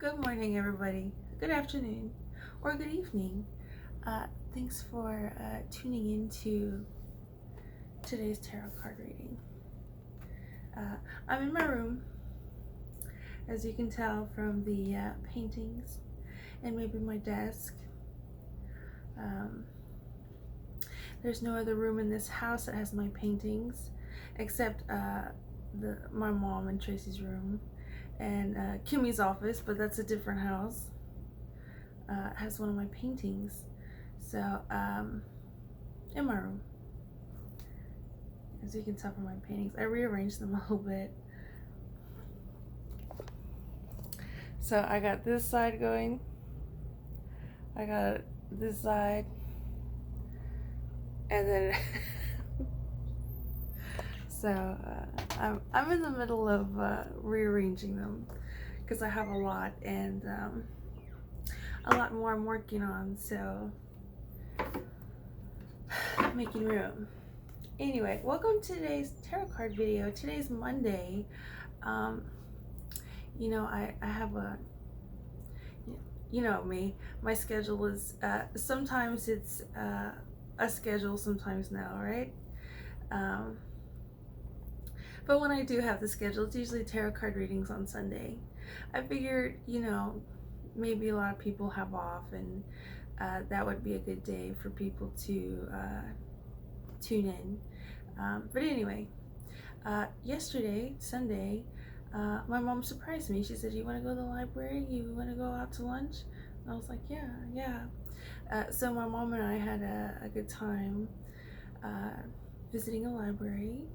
Good morning, everybody. Good afternoon or good evening. Thanks for tuning in to today's tarot card reading. I'm in my room, as you can tell from the paintings and maybe my desk. There's no other room in this house that has my paintings except my mom and Tracy's room and Kimmy's office, but that's a different house. Has one of my paintings. So, in my room, as you can tell from my paintings, I rearranged them a little bit. So I got this side going, I got this side, and then so I'm in the middle of rearranging them because I have a lot and a lot more I'm working on, so making room. Anyway, welcome to today's tarot card video. Today's Monday. You know, I have you know me, my schedule is sometimes it's a schedule, sometimes no, right? But when I do have the schedule, it's usually tarot card readings on Sunday. I figured, you know, maybe a lot of people have off, and that would be a good day for people to tune in. But anyway, yesterday, Sunday, my mom surprised me. She said, "You want to go to the library? You want to go out to lunch?" And I was like, yeah. So my mom and I had a good time visiting a library.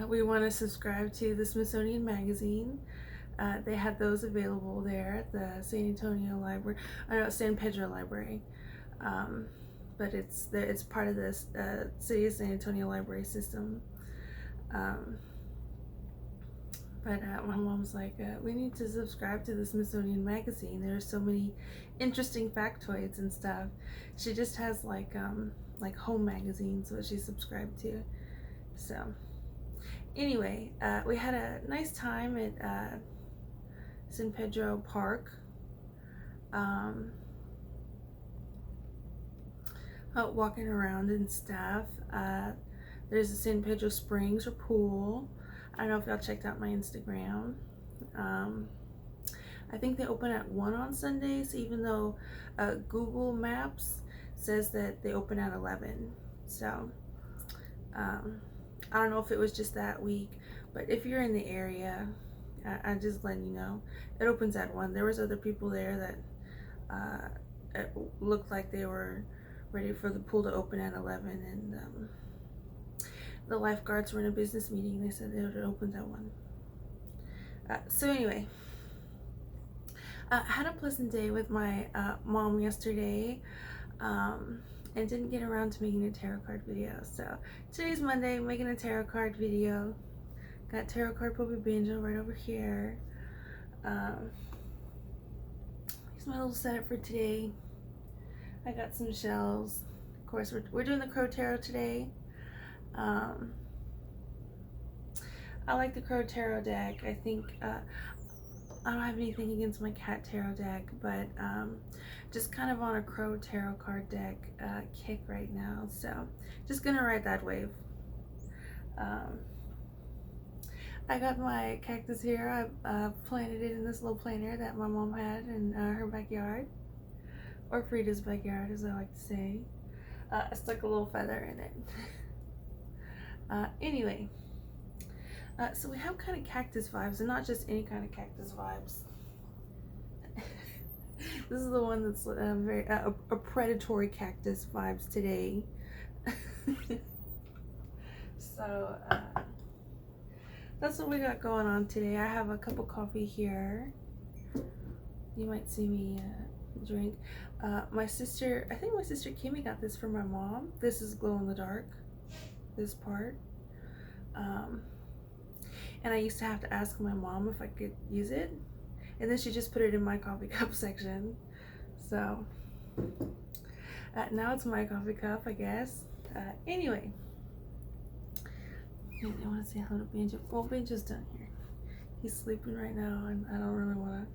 We want to subscribe to the Smithsonian Magazine. They had those available there at the San Antonio Library. I know, San Pedro Library. But it's part of this City of San Antonio Library system. But my mom's like, we need to subscribe to the Smithsonian Magazine. There's so many interesting factoids and stuff. She just has like home magazines what she subscribed to. So anyway, we had a nice time at San Pedro Park. Walking around and stuff. There's a San Pedro Springs or pool. I don't know if y'all checked out my Instagram. I think they open at 1 on Sundays, even though Google Maps says that they open at 11. So I don't know if it was just that week, but if you're in the area, I just letting you know, it opens at 1. There was other people there that it looked like they were ready for the pool to open at 11, and the lifeguards were in a business meeting. They said it opens at 1. So anyway, had a pleasant day with my mom yesterday, and didn't get around to making a tarot card video. So today's Monday, making a tarot card video. Got tarot card Poppy Banjo right over here. Here's my little setup for today. I got some shells. Of course, we're doing the Crow Tarot today. I like the Crow Tarot deck. I think I don't have anything against my Cat Tarot deck, but just kind of on a Crow Tarot card deck kick right now. So just gonna ride that wave. I got my cactus here. I planted it in this little planter that my mom had in her backyard. Or Frida's backyard, as I like to say. I stuck a little feather in it. Anyway, so we have kind of cactus vibes, and not just any kind of cactus vibes. This is the one that's very a predatory cactus vibes today. So that's what we got going on today. I have a cup of coffee here. You might see me drink. My sister, I think my sister Kimmy got this for my mom. This is glow in the dark, this part. And I used to have to ask my mom if I could use it, and then she just put it in my coffee cup section. So now it's my coffee cup, I guess. Anyway, I want to say hello to Banjo. Well, Banjo's done here. He's sleeping right now, and I don't really want to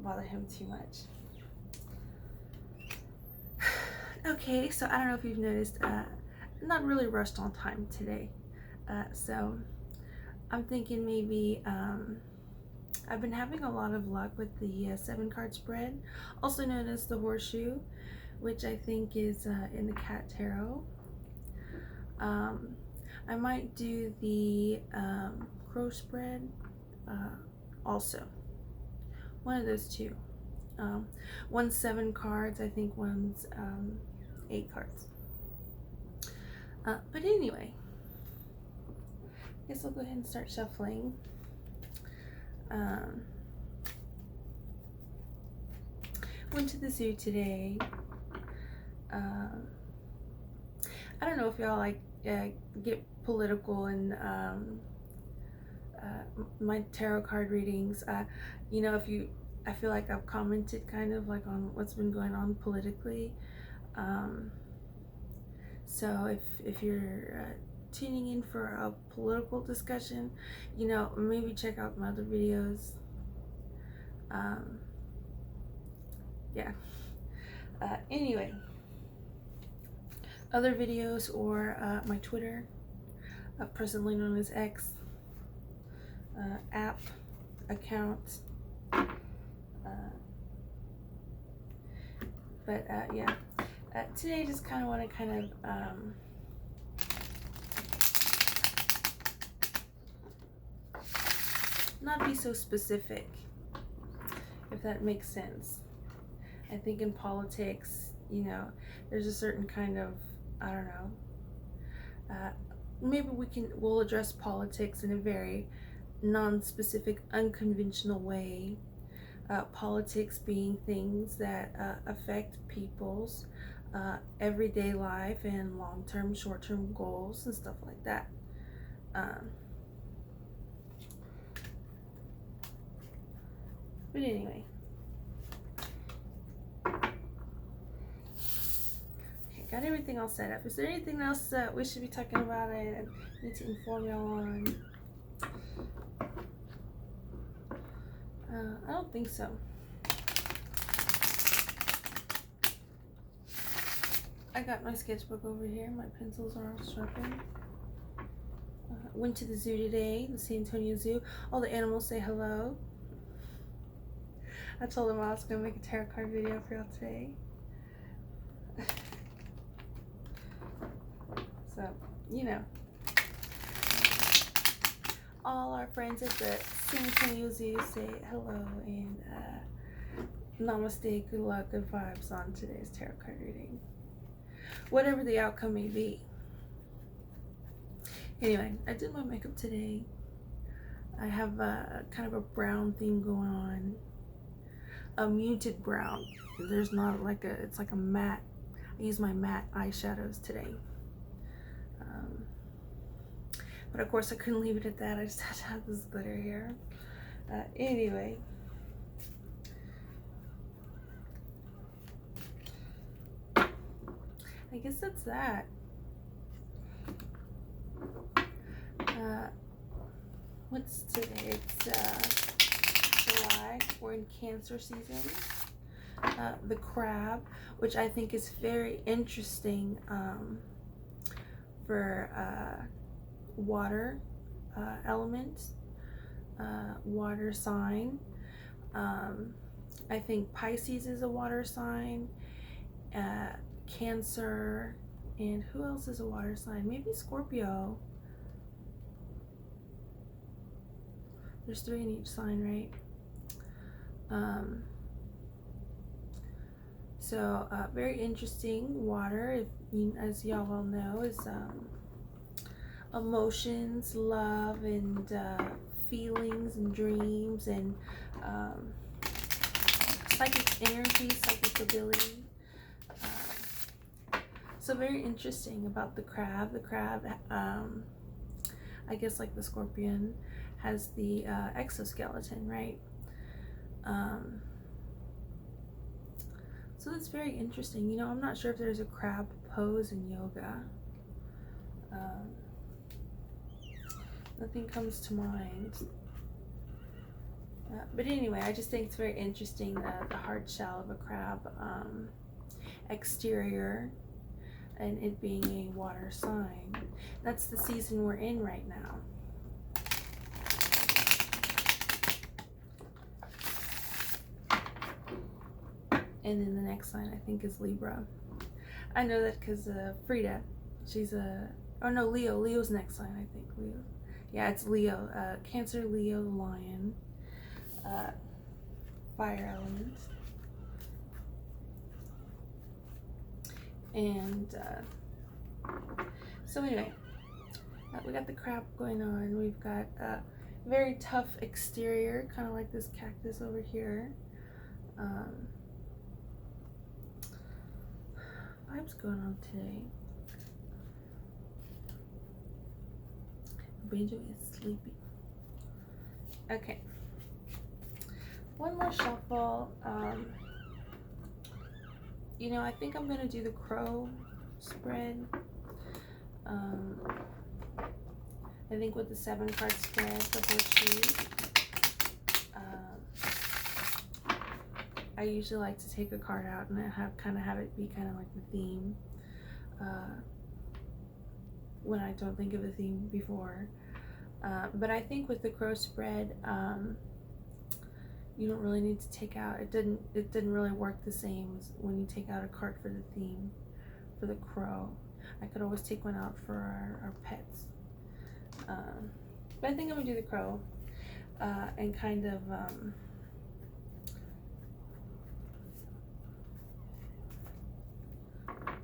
bother him too much. Okay, so I don't know if you've noticed, not really rushed on time today. So I'm thinking maybe I've been having a lot of luck with the 7-card spread, also known as the horseshoe, which I think is in the Cat Tarot. I might do the crow spread also. One of those two. One's 7 cards, I think one's 8 cards. But anyway, I guess I'll go ahead and start shuffling. Went to the zoo today. I don't know if y'all like get political in my tarot card readings. You know, I feel like I've commented kind of like on what's been going on politically. So if you're tuning in for a political discussion, you know, maybe check out my other videos. Yeah. Anyway, other videos or my Twitter, presently known as X, app, account. But yeah, today I just kind of want to not be so specific, if that makes sense. I think in politics, you know, there's a certain kind of, I don't know, maybe we'll address politics in a very non-specific, unconventional way. Politics being things that affect people's everyday life and long-term, short-term goals and stuff like that. But anyway, okay, got everything all set up. Is there anything else that we should be talking about? I need to inform y'all on. I don't think so. I got my sketchbook over here. My pencils are all sharpened. Went to the zoo today, the San Antonio Zoo. All the animals say hello. I told them I was going to make a tarot card video for y'all today. So, you know. All our friends at the San Antonio Zoo say hello and namaste, good luck, good vibes on today's tarot card reading. Whatever the outcome may be. Anyway, I did my makeup today. I have kind of a brown theme going on. A muted brown. There's not like it's like a matte. I use my matte eyeshadows today. But of course I couldn't leave it at that. I just had to have this glitter here. Anyway. I guess that's that. What's today? It's July. We're in Cancer season. The crab, which I think is very interesting for water element, water sign. I think Pisces is a water sign, Cancer, and who else is a water sign? Maybe Scorpio. There's 3 in each sign, right? So very interesting. Water, as y'all well know, is emotions, love, and feelings and dreams, and psychic energy, psychic ability. So very interesting about the crab. The crab, I guess like the scorpion, has the exoskeleton, right? So that's very interesting. You know, I'm not sure if there's a crab pose in yoga. Nothing comes to mind. But anyway, I just think it's very interesting, the hard shell of a crab exterior, and it being a water sign. That's the season we're in right now. And then the next sign I think is Libra. I know that because Frida, she's Leo. Leo's next sign, I think. Leo. Yeah, it's Leo. Cancer, Leo, Lion. Fire element. And so anyway, we got the crab going on. We've got a very tough exterior, kind of like this cactus over here. Vibes going on today. Banjo is sleepy. Okay. One more shuffle. I think I'm gonna do the crow spread. I think with the 7-card spread, the horseshoe. I usually like to take a card out and have it be kind of like the theme. When I don't think of a theme before. But I think with the crow spread, you don't really need to take out, it didn't really work the same as when you take out a card for the theme, for the crow. I could always take one out for our pets. But I think I'm gonna do the crow, and kind of,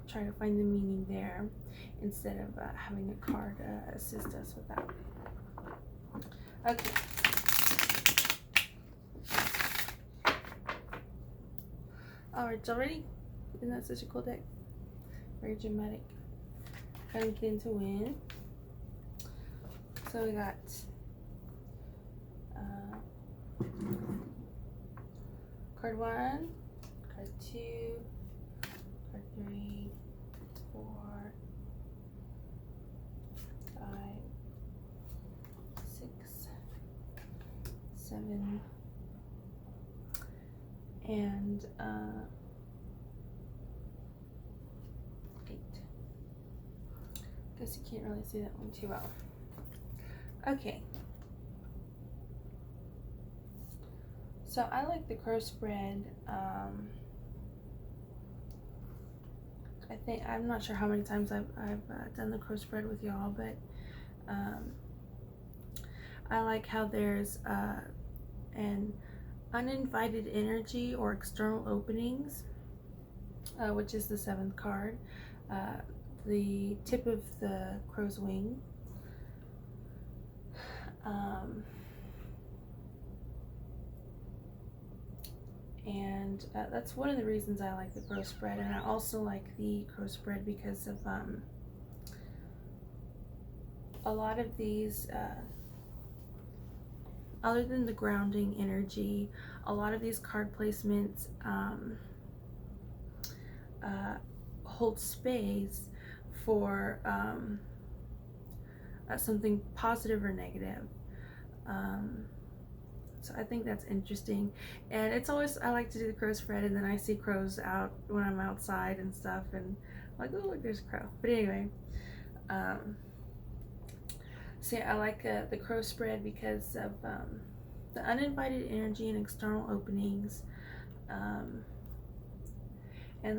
try to find the meaning there instead of having a card assist us with that. Okay. Alright, already? Isn't that such a cool deck? Very dramatic. Coming into win. So we got card 1, card 2, card 3, 4, 5, 6, 7, and 8. Guess you can't really see that one too well. Okay. So I like the crow spread. I'm not sure how many times I've done the crow spread with y'all, but I like how there's an uninvited energy or external openings, which is the 7th card, the tip of the crow's wing. And that's one of the reasons I like the crow spread, and I also like the crow spread because of a lot of these, other than the grounding energy, a lot of these card placements hold space for something positive or negative. So I think that's interesting, and it's always, I like to do the crow spread, and then I see crows out when I'm outside and stuff, and I'm like, oh look, there's a crow. But anyway, so yeah, I like the crow spread because of the uninvited energy and external openings, and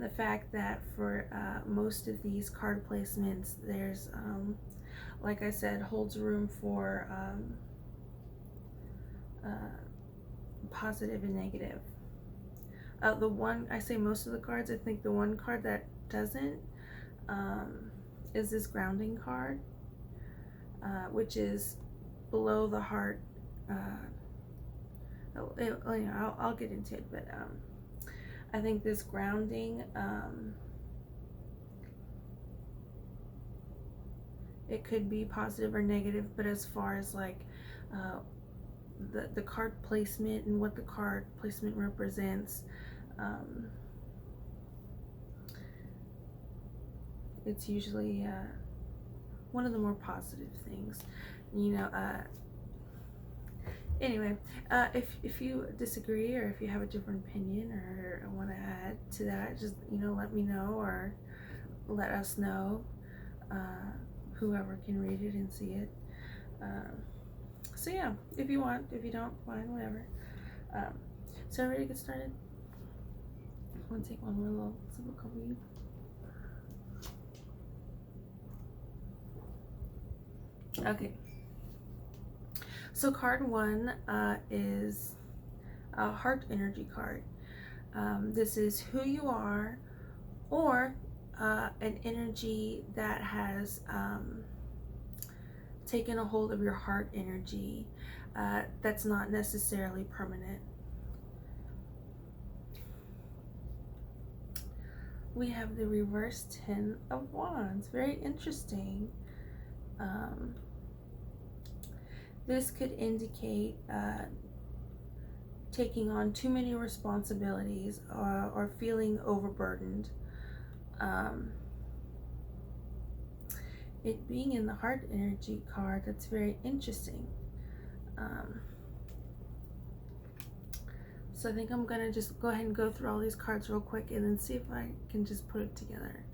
the fact that for most of these card placements, there's like I said, holds room for positive and negative. The one, I say most of the cards, I think the one card that doesn't is this grounding card, which is below the heart. I'll get into it, but I think this grounding, it could be positive or negative, but as far as like the card placement and what the card placement represents, it's usually one of the more positive things. Anyway, if you disagree or if you have a different opinion or want to add to that, just let me know or let us know. Whoever can read it and see it. Um, so yeah, if you want, if you don't, fine, whatever. So ready to get started? I'm gonna take one more little sip of coffee. Okay. So card one is a heart energy card. This is who you are, or an energy that has taken a hold of your heart energy that's not necessarily permanent. We have the reverse Ten of Wands. Very interesting. This could indicate taking on too many responsibilities or feeling overburdened. It being in the heart energy card, that's very interesting. So I think I'm gonna just go ahead and go through all these cards real quick and then see if I can just put it together.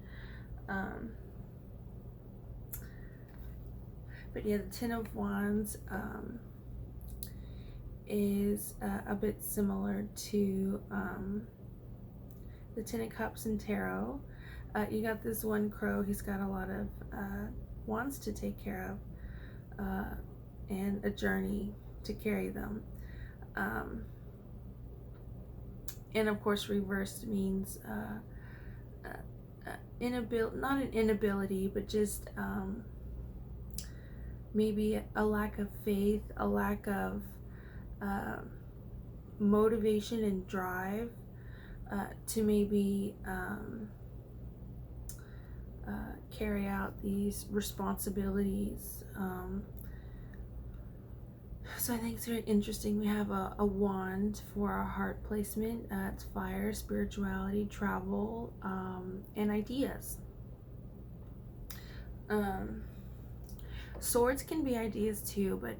But yeah, the Ten of Wands is a bit similar to the Ten of Cups in Tarot. You got this one crow, he's got a lot of wands to take care of and a journey to carry them. And of course, reversed means not an inability, but just maybe a lack of faith, a lack of motivation and drive to maybe carry out these responsibilities. So I think it's very interesting. We have a wand for our heart placement. It's fire, spirituality, travel, and ideas. Swords can be ideas too, but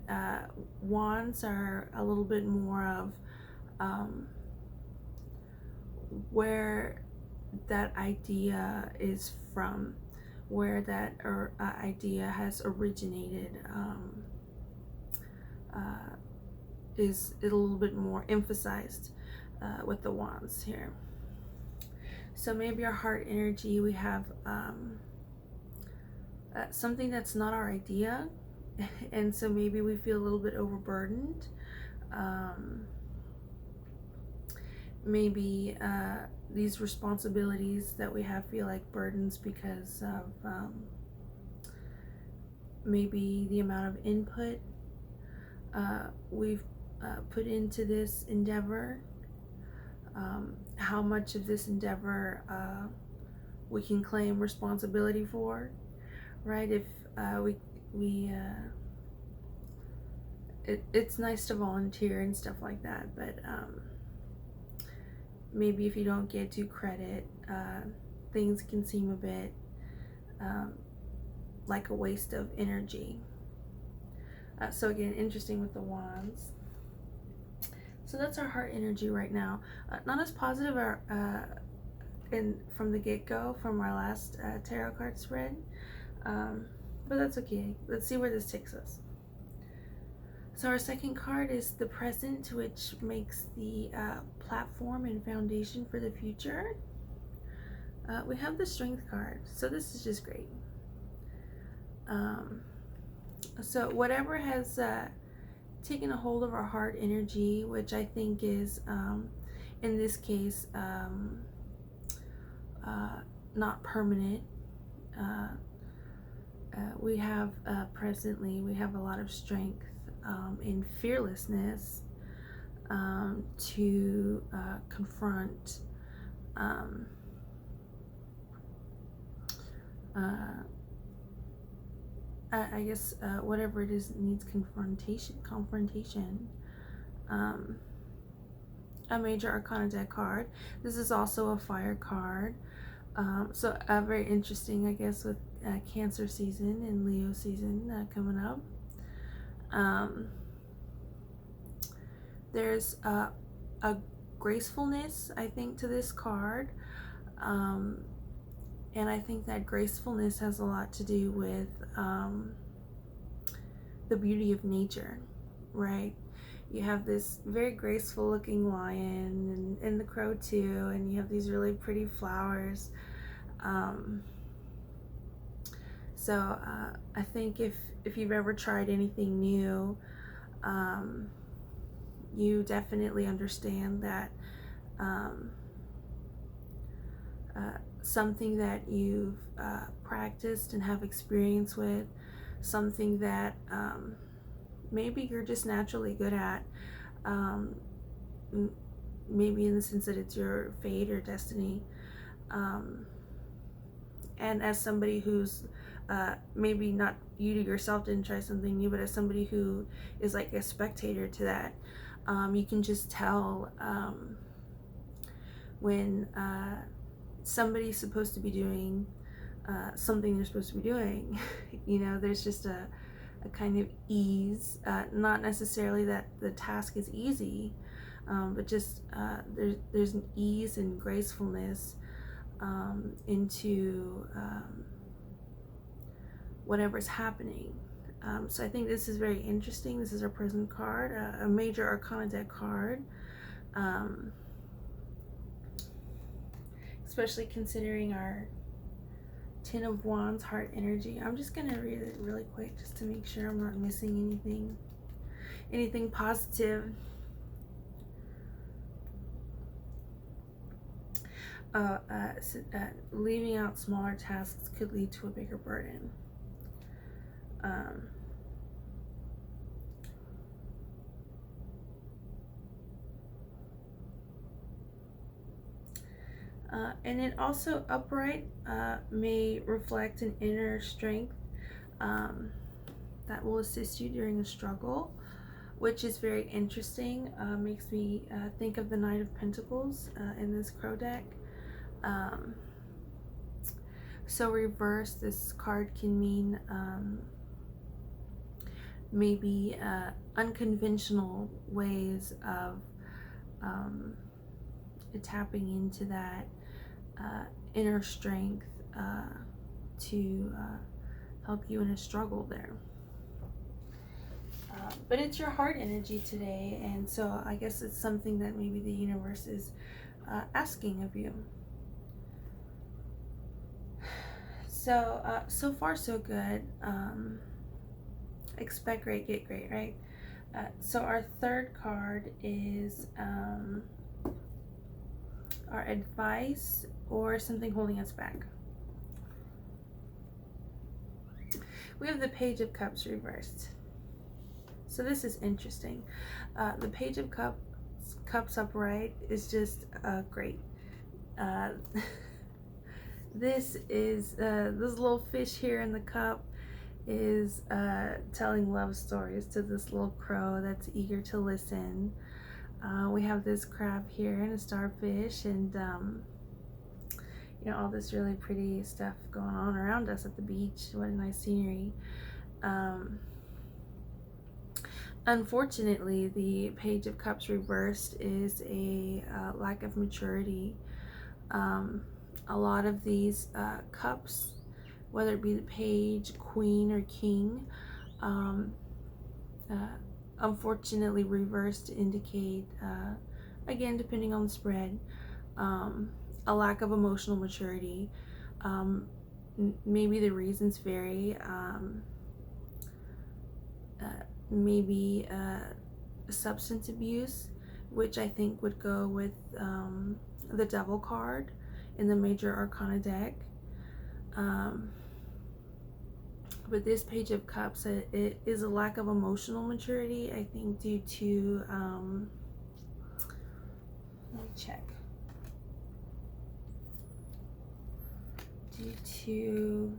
wands are a little bit more of where that idea is from, where that idea has originated. Is a little bit more emphasized with the wands here. So maybe our heart energy, we have something that's not our idea, and so maybe we feel a little bit overburdened. Maybe these responsibilities that we have feel like burdens because of maybe the amount of input we've put into this endeavor, how much of this endeavor we can claim responsibility for, right? If it's nice to volunteer and stuff like that, but maybe if you don't get due credit, things can seem a bit like a waste of energy. So again, interesting with the wands. So that's our heart energy right now. Not as positive from the get-go from our last tarot card spread, but that's okay. Let's see where this takes us. So our second card is the present, which makes the platform and foundation for the future. We have the Strength card, so this is just great. So whatever has taken a hold of our heart energy, which I think is, in this case, not permanent. We have presently, we have a lot of strength and fearlessness to confront I guess whatever it is needs confrontation. A major arcana deck card. This is also a fire card. So very interesting, I guess, with Cancer season and Leo season coming up. there's a gracefulness, I think, to this card. And I think that gracefulness has a lot to do with the beauty of nature, right? You have this very graceful looking lion and the crow too, and you have these really pretty flowers. So I think if you've ever tried anything new, you definitely understand that something that you've practiced and have experience with, something that maybe you're just naturally good at, maybe in the sense that it's your fate or destiny. And as somebody who's maybe not, you to yourself didn't try something new, but as somebody who is like a spectator to that, you can just tell when somebody's supposed to be doing something they're supposed to be doing. You know, there's just a kind of ease, not necessarily that the task is easy, but just there's an ease and gracefulness into whatever's happening. So I think this is very interesting. This is our present card, a major arcana deck card, especially considering our Ten of Wands heart energy. I'm just gonna read it really quick just to make sure I'm not missing anything positive. Leaving out smaller tasks could lead to a bigger burden. And it also upright may reflect an inner strength that will assist you during a struggle, which is very interesting. Makes me think of the Knight of Pentacles in this crow deck. So reverse, this card can mean maybe unconventional ways of tapping into that inner strength to help you in a struggle there. But it's your heart energy today, and so I guess it's something that maybe the universe is asking of you. So, so far so good. Expect great, get great, right? So our third card is our advice or something holding us back. We have the Page of Cups reversed. So this is interesting. The Page of Cups upright is just great. This is this little fish here in the cup is telling love stories to this little crow that's eager to listen. We have this crab here and a starfish, and you know, all this really pretty stuff going on around us at the beach. What a nice scenery. Unfortunately, the Page of Cups reversed is a lack of maturity. A lot of these cups, whether it be the page, queen, or king, unfortunately reversed to indicate, again, depending on the spread, a lack of emotional maturity. Maybe the reasons vary. Maybe substance abuse, which I think would go with the Devil card in the Major Arcana deck. But this Page of Cups, it is a lack of emotional maturity, I think, due to, let me check, due to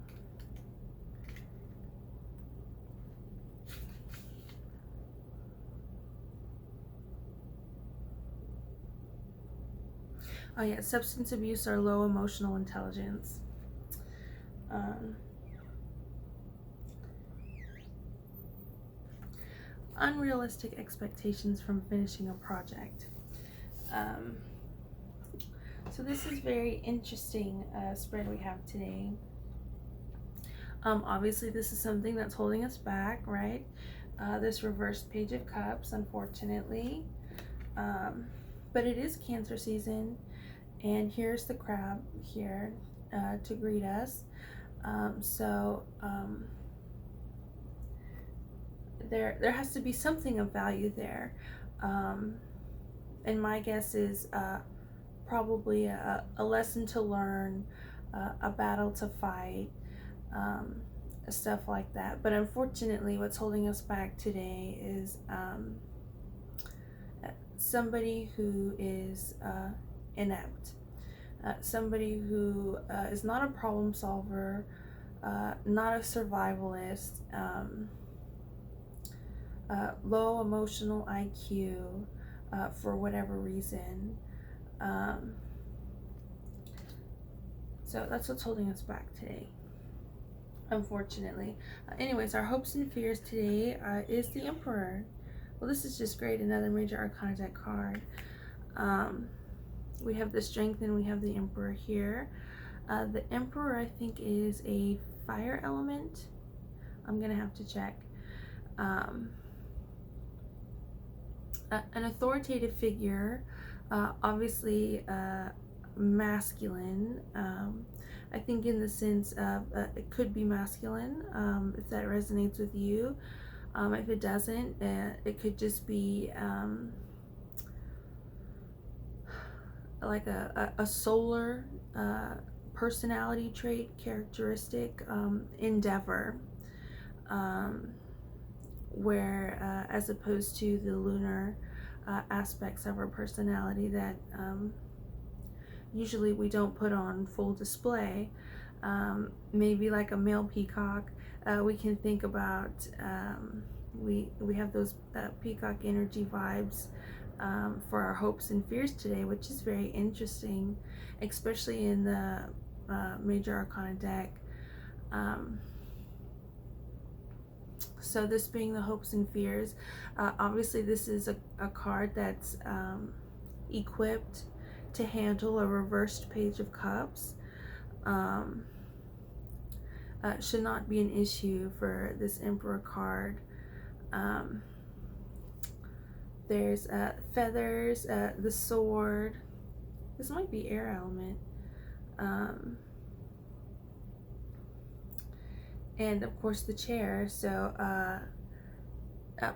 substance abuse or low emotional intelligence. unrealistic expectations from finishing a project. So this is very interesting spread we have today. Obviously this is something that's holding us back, right? This reversed Page of Cups, unfortunately. But it is Cancer season, and here's the Crab here to greet us. There has to be something of value there. And my guess is probably a lesson to learn, a battle to fight, stuff like that. But unfortunately, what's holding us back today is somebody who is inept, somebody who is not a problem solver, not a survivalist, low emotional IQ for whatever reason. So that's what's holding us back today, unfortunately. Anyways, our hopes and fears today is the Emperor. Well, this is just great, another major arcana deck card. We have the Strength and we have the Emperor here. The Emperor, I think, is a fire element. I'm gonna have to check. An authoritative figure, obviously masculine. I think in the sense of it could be masculine, if that resonates with you. If it doesn't, it could just be like a solar personality trait, characteristic, endeavor, where as opposed to the lunar aspects of our personality that usually we don't put on full display. Maybe like a male peacock, we can think about we have those peacock energy vibes for our hopes and fears today, which is very interesting, especially in the major arcana deck. So this being the hopes and fears, obviously this is a card that's equipped to handle a reversed Page of Cups. Should not be an issue for this Emperor card. There's feathers, the sword. This might be air element. And of course the chair. So a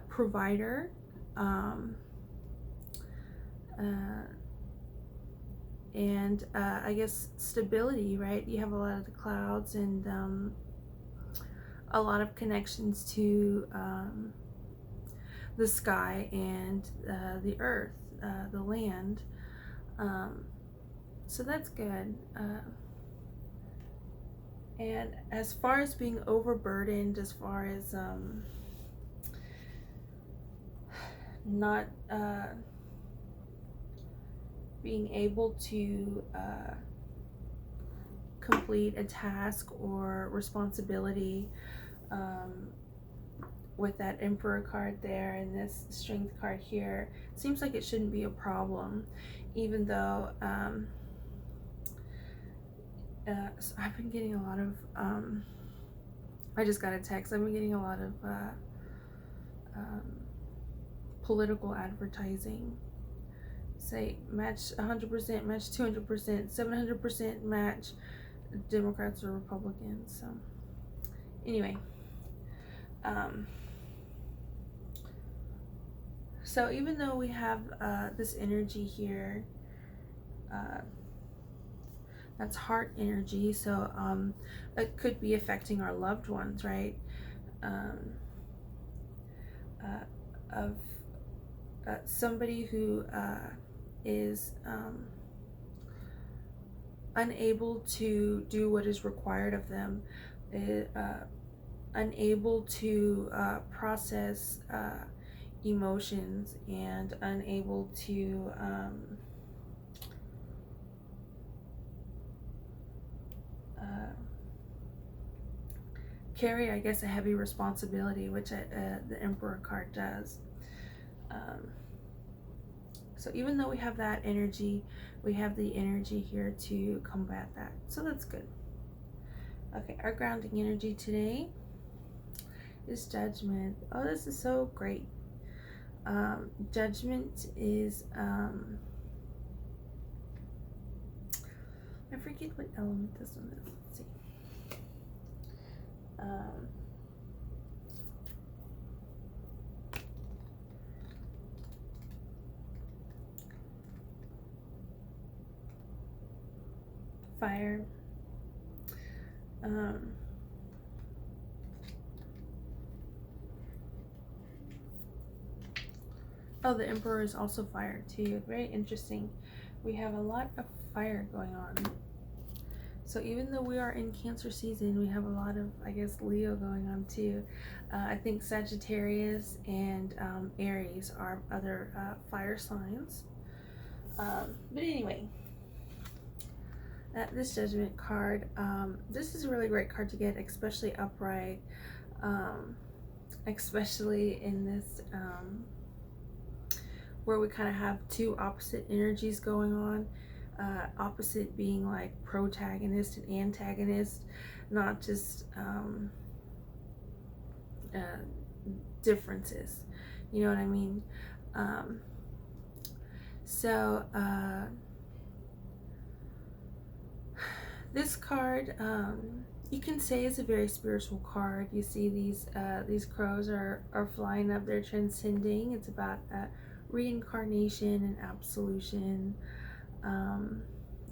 provider. And I guess stability, right? You have a lot of the clouds and a lot of connections to the sky and the earth, the land. So that's good. And as far as being overburdened, as far as not being able to complete a task or responsibility with that Emperor card there and this Strength card here, seems like it shouldn't be a problem, even though so I've been getting a lot of I just got a text. I've been getting a lot of political advertising. Say match 100%, match 200%, 700% match Democrats or Republicans. So anyway, so even though we have this energy here, that's heart energy, so it could be affecting our loved ones, right? Of somebody who is unable to do what is required of them, unable to process emotions, and unable to carry, I guess, a heavy responsibility, which the Emperor card does. Um, so even though we have that energy, we have the energy here to combat that. So that's good. Okay, our grounding energy today is Judgment. Oh, this is so great. Judgment is, I forget what element this one is. Let's see. Fire. Oh, the Emperor is also fire too. Very interesting. We have a lot of fire going on. So even though we are in Cancer season, we have a lot of, I guess, Leo going on too. I think Sagittarius and Aries are other fire signs. But anyway, this Judgment card, this is a really great card to get, especially upright, especially in this, where we kind of have two opposite energies going on. Opposite being like protagonist and antagonist, not just differences. You know what I mean? So this card, you can say is a very spiritual card. You see these crows are flying up. They're transcending. It's about reincarnation and absolution.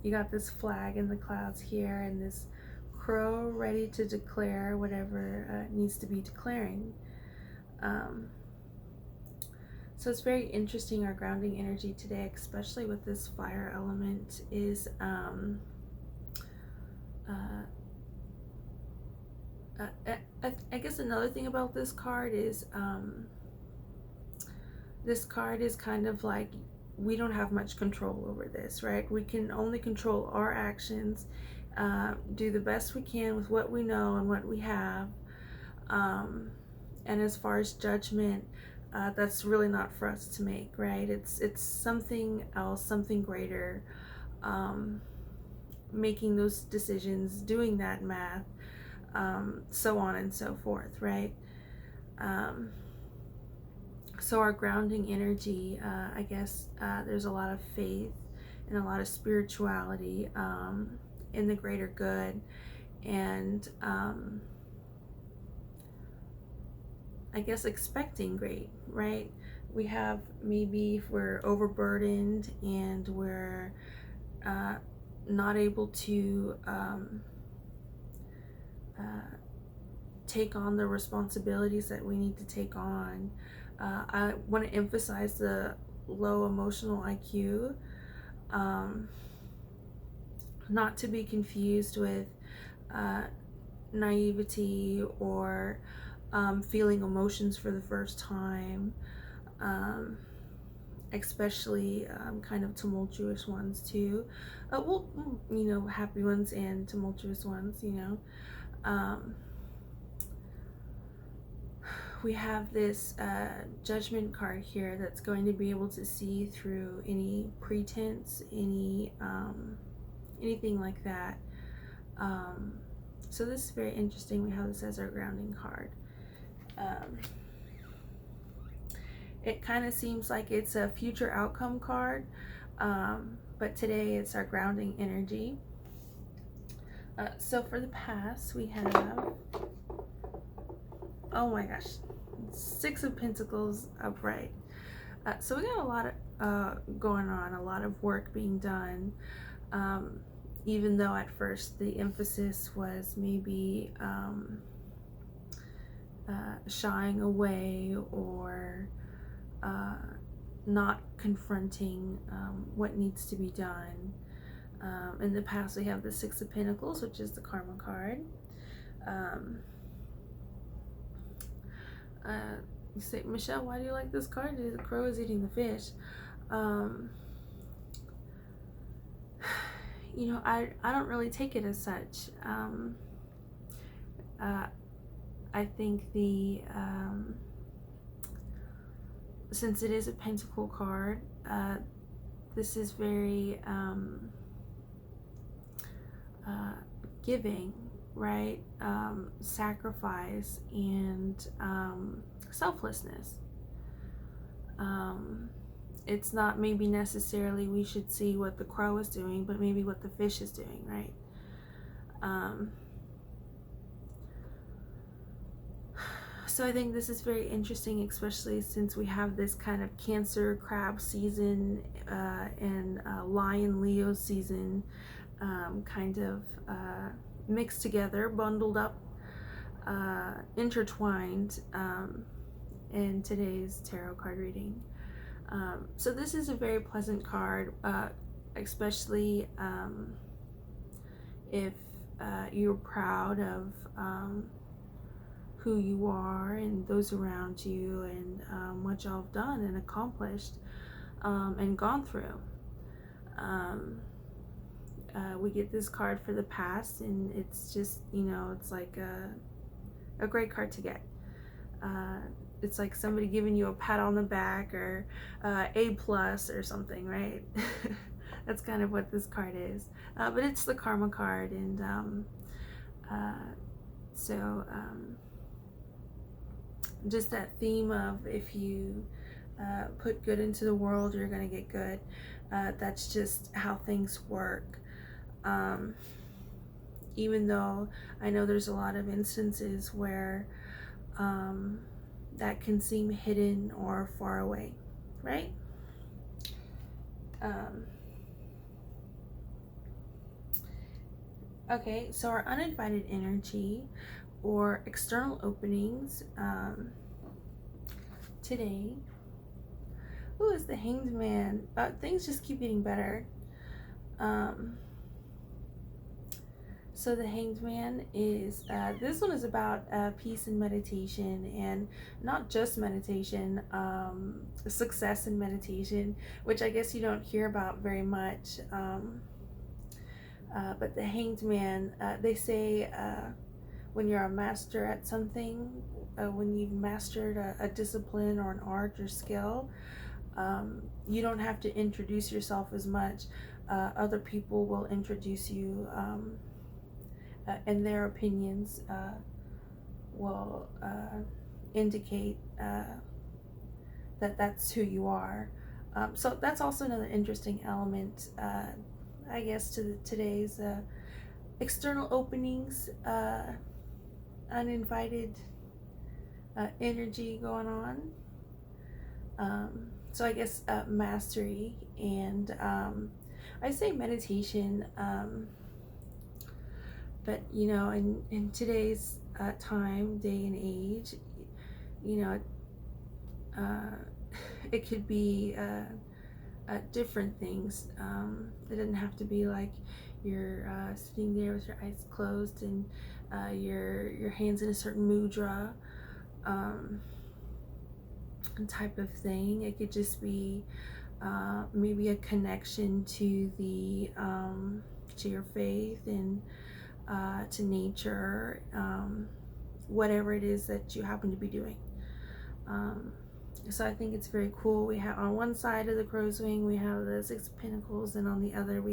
You got this flag in the clouds here, and this crow ready to declare whatever needs to be declaring. So it's very interesting. Our grounding energy today, especially with this fire element, is I guess another thing about this card is this card is kind of like, we don't have much control over this, right? We can only control our actions, do the best we can with what we know and what we have. And as far as judgment, that's really not for us to make, right? It's something else, something greater, making those decisions, doing that math, so on and so forth, right? So our grounding energy, I guess there's a lot of faith and a lot of spirituality in the greater good, and I guess expecting great, right? We have, maybe if we're overburdened and we're not able to take on the responsibilities that we need to take on. I want to emphasize the low emotional IQ, not to be confused with naivety or feeling emotions for the first time, especially kind of tumultuous ones too. Well, you know, happy ones and tumultuous ones, you know. We have this judgment card here that's going to be able to see through any pretense, any anything like that. So this is very interesting. We have this as our grounding card. It kind of seems like it's a future outcome card, but today it's our grounding energy. So for the past, we have, oh my gosh, Six of Pentacles upright. So we got a lot of going on, a lot of work being done, even though at first the emphasis was maybe shying away or not confronting what needs to be done. In the past, we have the Six of Pentacles, which is the Karma card. You say, Michelle, why do you like this card? The crow is eating the fish. You know, I don't really take it as such. I think the since it is a pentacle card, this is very giving, right? Sacrifice and selflessness. It's not maybe necessarily we should see what the crow is doing, but maybe what the fish is doing, right? So I think this is very interesting, especially since we have this kind of Cancer crab season and Lion Leo season kind of mixed together, bundled up, intertwined in today's tarot card reading. So this is a very pleasant card, especially if you're proud of who you are and those around you and what y'all have done and accomplished and gone through. We get this card for the past, and it's just, it's like a great card to get. It's like somebody giving you a pat on the back or A plus or something, right? That's kind of what this card is. But it's the Karma card, and just that theme of if you put good into the world, you're going to get good. That's just how things work. Even though I know there's a lot of instances where that can seem hidden or far away, right? Okay, so our uninvited energy or external openings today. Ooh, it's the Hanged Man. Things just keep getting better. So the Hanged Man is, this one is about peace and meditation, and not just meditation, success in meditation, which I guess you don't hear about very much. But the Hanged Man, they say when you're a master at something, when you've mastered a discipline or an art or skill, you don't have to introduce yourself as much. Other people will introduce you, and their opinions will indicate that that's who you are. So that's also another interesting element, I guess, to today's external openings, uninvited energy going on. So I guess mastery, and I say meditation, but in today's time, day and age, it could be different things. It doesn't have to be like you're sitting there with your eyes closed and your hands in a certain mudra type of thing. It could just be maybe a connection to the to your faith and to nature, whatever it is that you happen to be doing. So I think it's very cool. We have on one side of the crow's wing, we have the Six of Pentacles, and on the other we